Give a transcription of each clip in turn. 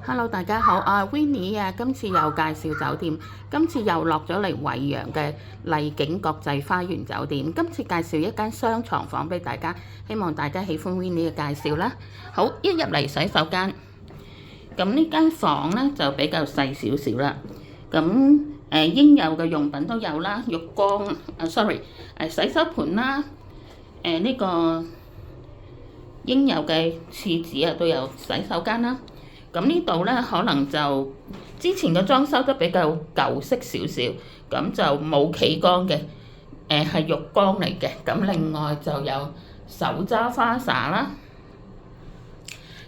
Hello，大家好，我係 Winnie 啊，今次又介紹酒店，今次又落咗嚟惠陽嘅麗景國際花園酒店。今次介紹一間雙床房俾大家，希望大家喜歡 Winnie 嘅介紹啦。好，一入嚟洗手間，咁呢間房呢就比較細少少啦。咁應有嘅用品都有啦，浴缸洗手盤啦，呢個應有嘅廁紙啊都有洗手間啦。咁呢度呢，可能就之前嘅裝修都比較舊式少少，咁就冇企缸嘅，係浴缸嚟嘅。咁另外就有手揸花灑啦，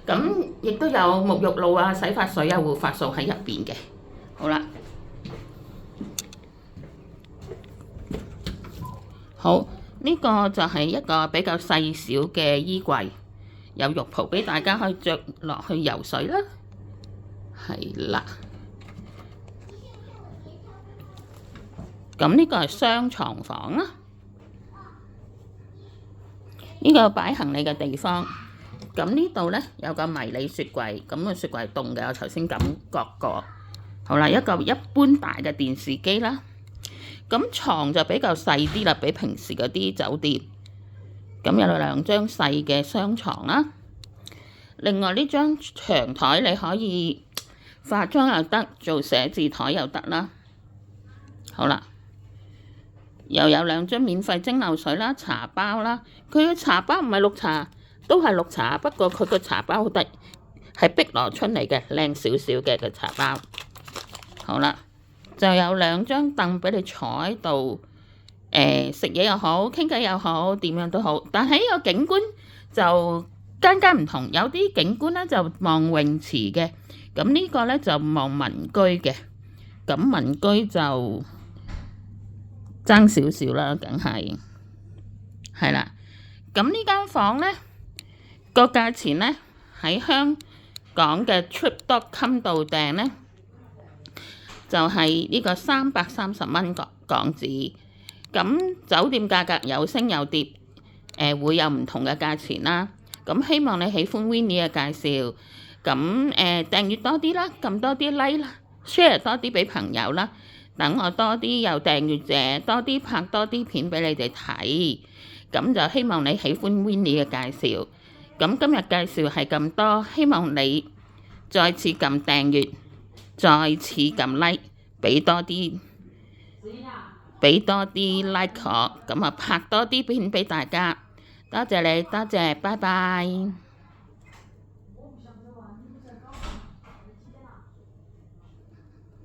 咁亦都有沐浴露啊、洗髮水啊、護髮素喺入邊嘅。好啦，好，呢個就係一個比較細小嘅衣櫃，有浴袍俾大家可以着落去游水啦。係啦，咁呢個係雙床房啦，呢個擺行李嘅地方。咁呢度呢，有個迷你雪櫃，咁個雪櫃係凍嘅，我頭先感覺過。好啦，一個一般大嘅電視機啦。咁床就比較細啲啦，比平時嗰啲酒店。咁有兩張細嘅雙床啦。另外呢張長台你可以化妝又得，做寫字台又得啦。好啦，又有兩樽免費蒸餾水啦、茶包啦。佢嘅茶包唔係綠茶，都係綠茶，不過佢個茶包好得，係碧螺春嚟嘅，靚少少嘅個茶包。好啦，就有兩張凳俾你坐喺度，食嘢又好，傾偈又好，點樣都好。但係呢個景觀就間間唔同，有啲景觀咧就望泳池嘅。咁呢個咧就望民居嘅，咁民居就爭少少啦，梗係啦。咁呢間房咧個價錢咧喺香港嘅 Trip.com 度訂咧就係呢個330蚊港紙。咁酒店價格有升有跌，會有唔同嘅價錢啦。咁希望你喜歡 Winnie 嘅介紹。咁訂閱多啲啦，撳多啲 like 啦 ，share 多啲俾朋友啦，等我多啲有訂閱者，多啲拍多啲片俾你哋睇。咁就希望你喜歡 Winnie 嘅介紹。咁今日介紹係咁多，希望你再次撳訂閱，再次撳 like，俾多啲 like 我，咁啊拍多啲片俾大家。多謝你，多謝，拜拜。